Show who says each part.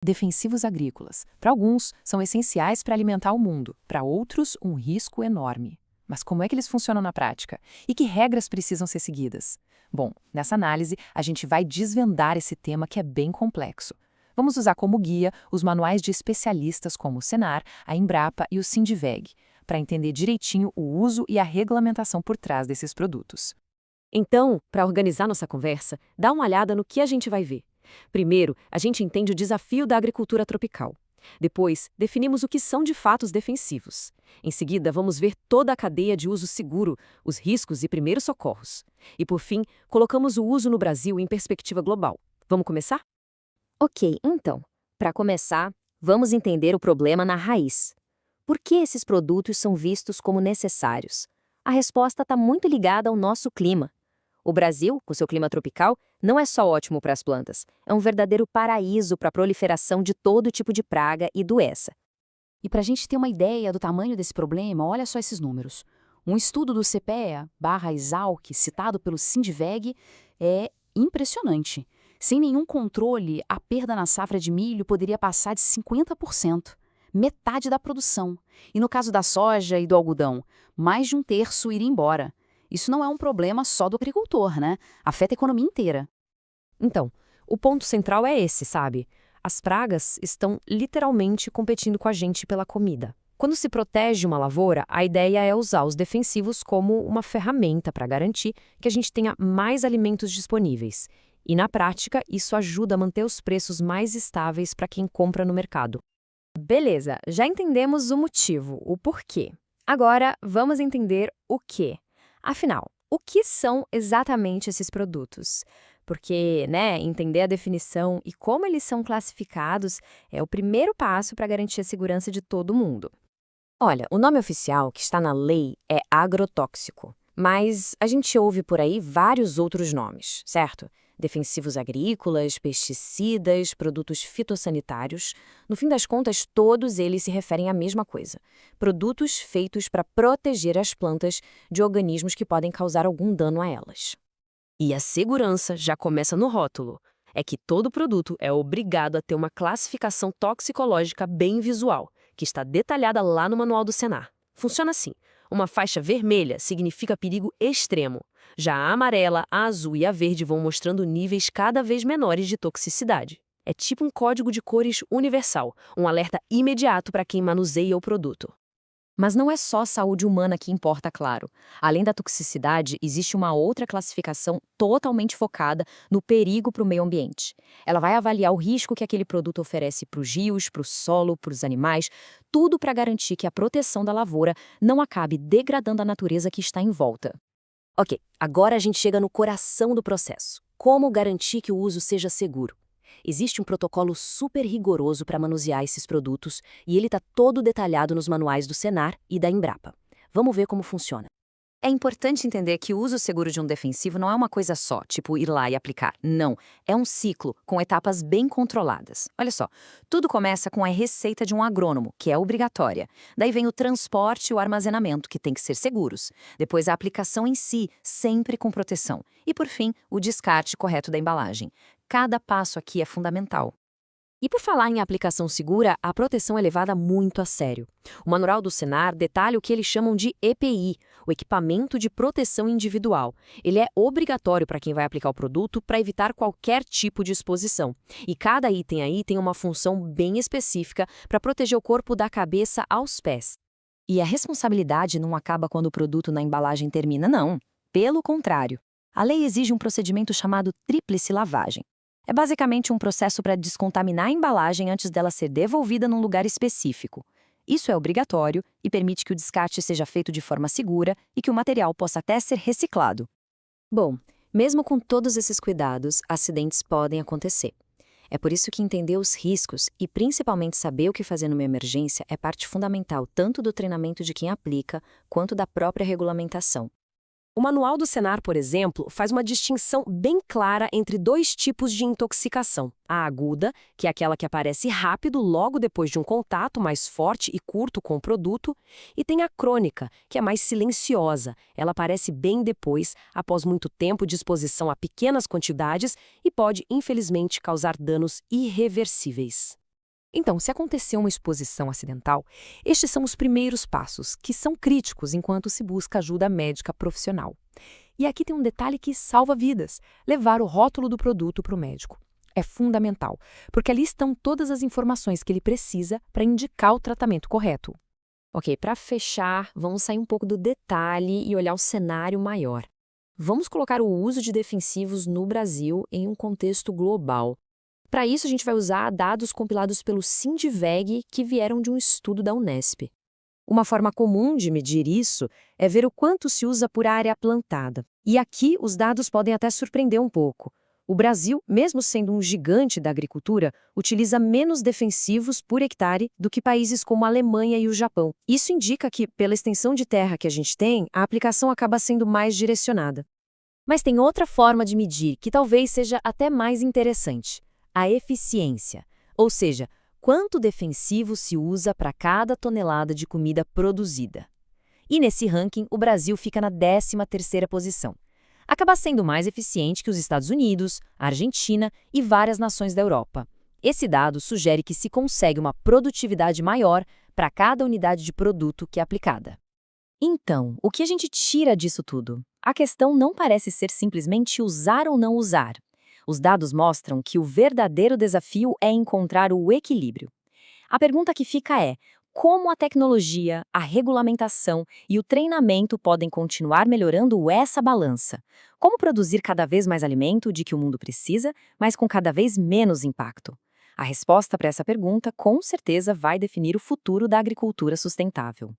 Speaker 1: Defensivos agrícolas. Para alguns, são essenciais para alimentar o mundo, para outros, um risco enorme. Mas como é que eles funcionam na prática? E que regras precisam ser seguidas? Bom, nessa análise, a gente vai desvendar esse tema que é bem complexo. Vamos usar como guia os manuais de especialistas como o Senar, a Embrapa e o Sindiveg, para entender direitinho o uso e a regulamentação por trás desses produtos.
Speaker 2: Então, para organizar nossa conversa, dá uma olhada no que a gente vai ver. Primeiro, a gente entende o desafio da agricultura tropical. Depois, definimos o que são de fato os defensivos. Em seguida, vamos ver toda a cadeia de uso seguro, os riscos e primeiros socorros. E, por fim, colocamos o uso no Brasil em perspectiva global. Vamos começar?
Speaker 3: Ok, então, para começar, vamos entender o problema na raiz. Por que esses produtos são vistos como necessários? A resposta está muito ligada ao nosso clima. O Brasil, com seu clima tropical, não é só ótimo para as plantas, é um verdadeiro paraíso para a proliferação de todo tipo de praga e doença.
Speaker 4: E para a gente ter uma ideia do tamanho desse problema, olha só esses números. Um estudo do CPEA/Exalc, citado pelo Sindiveg, é impressionante. Sem nenhum controle, a perda na safra de milho poderia passar de 50%, metade da produção. E no caso da soja e do algodão, mais de um terço iria embora. Isso não é um problema só do agricultor, né? Afeta a economia inteira.
Speaker 2: Então, o ponto central é esse, sabe? As pragas estão literalmente competindo com a gente pela comida. Quando se protege uma lavoura, a ideia é usar os defensivos como uma ferramenta para garantir que a gente tenha mais alimentos disponíveis. E, na prática, isso ajuda a manter os preços mais estáveis para quem compra no mercado.
Speaker 5: Beleza, já entendemos o motivo, o porquê. Agora, vamos entender o quê. Afinal, o que são exatamente esses produtos? Porque, entender a definição e como eles são classificados é o primeiro passo para garantir a segurança de todo mundo.
Speaker 3: Olha, o nome oficial que está na lei é agrotóxico, mas a gente ouve por aí vários outros nomes, certo? Defensivos agrícolas, pesticidas, produtos fitossanitários. No fim das contas, todos eles se referem à mesma coisa. Produtos feitos para proteger as plantas de organismos que podem causar algum dano a elas.
Speaker 2: E a segurança já começa no rótulo. É que todo produto é obrigado a ter uma classificação toxicológica bem visual, que está detalhada lá no manual do Senar. Funciona assim. Uma faixa vermelha significa perigo extremo. Já a amarela, a azul e a verde vão mostrando níveis cada vez menores de toxicidade. É tipo um código de cores universal, um alerta imediato para quem manuseia o produto.
Speaker 3: Mas não é só a saúde humana que importa, claro. Além da toxicidade, existe uma outra classificação totalmente focada no perigo para o meio ambiente. Ela vai avaliar o risco que aquele produto oferece para os rios, para o solo, para os animais, tudo para garantir que a proteção da lavoura não acabe degradando a natureza que está em volta. Ok, agora a gente chega no coração do processo. Como garantir que o uso seja seguro? Existe um protocolo super rigoroso para manusear esses produtos e ele está todo detalhado nos manuais do Senar e da Embrapa. Vamos ver como funciona. É importante entender que o uso seguro de um defensivo não é uma coisa só, tipo ir lá e aplicar. Não, é um ciclo com etapas bem controladas. Olha só, tudo começa com a receita de um agrônomo, que é obrigatória. Daí vem o transporte e o armazenamento, que tem que ser seguros. Depois a aplicação em si, sempre com proteção. E por fim, o descarte correto da embalagem. Cada passo aqui é fundamental.
Speaker 2: E por falar em aplicação segura, a proteção é levada muito a sério. O manual do Senar detalha o que eles chamam de EPI, o Equipamento de Proteção Individual. Ele é obrigatório para quem vai aplicar o produto para evitar qualquer tipo de exposição. E cada item aí tem uma função bem específica para proteger o corpo da cabeça aos pés.
Speaker 3: E a responsabilidade não acaba quando o produto na embalagem termina, não. Pelo contrário. A lei exige um procedimento chamado tríplice lavagem. É basicamente um processo para descontaminar a embalagem antes dela ser devolvida num lugar específico. Isso é obrigatório e permite que o descarte seja feito de forma segura e que o material possa até ser reciclado. Bom, mesmo com todos esses cuidados, acidentes podem acontecer. É por isso que entender os riscos e principalmente saber o que fazer numa emergência é parte fundamental tanto do treinamento de quem aplica quanto da própria regulamentação.
Speaker 2: O manual do Senar, por exemplo, faz uma distinção bem clara entre dois tipos de intoxicação. A aguda, que é aquela que aparece rápido logo depois de um contato mais forte e curto com o produto, e tem a crônica, que é mais silenciosa. Ela aparece bem depois, após muito tempo de exposição a pequenas quantidades e pode, infelizmente, causar danos irreversíveis.
Speaker 1: Então, se acontecer uma exposição acidental, estes são os primeiros passos, que são críticos enquanto se busca ajuda médica profissional. E aqui tem um detalhe que salva vidas: levar o rótulo do produto para o médico. É fundamental, porque ali estão todas as informações que ele precisa para indicar o tratamento correto.
Speaker 3: Ok, para fechar, vamos sair um pouco do detalhe e olhar o cenário maior. Vamos colocar o uso de defensivos no Brasil em um contexto global. Para isso, a gente vai usar dados compilados pelo Sindiveg que vieram de um estudo da Unesp. Uma forma comum de medir isso é ver o quanto se usa por área plantada. E aqui os dados podem até surpreender um pouco. O Brasil, mesmo sendo um gigante da agricultura, utiliza menos defensivos por hectare do que países como a Alemanha e o Japão. Isso indica que, pela extensão de terra que a gente tem, a aplicação acaba sendo mais direcionada.
Speaker 5: Mas tem outra forma de medir que talvez seja até mais interessante: a eficiência, ou seja, quanto defensivo se usa para cada tonelada de comida produzida. E nesse ranking, o Brasil fica na 13ª posição. Acaba sendo mais eficiente que os Estados Unidos, a Argentina e várias nações da Europa. Esse dado sugere que se consegue uma produtividade maior para cada unidade de produto que é aplicada.
Speaker 3: Então, o que a gente tira disso tudo? A questão não parece ser simplesmente usar ou não usar. Os dados mostram que o verdadeiro desafio é encontrar o equilíbrio. A pergunta que fica é: como a tecnologia, a regulamentação e o treinamento podem continuar melhorando essa balança? Como produzir cada vez mais alimento de que o mundo precisa, mas com cada vez menos impacto? A resposta para essa pergunta, com certeza, vai definir o futuro da agricultura sustentável.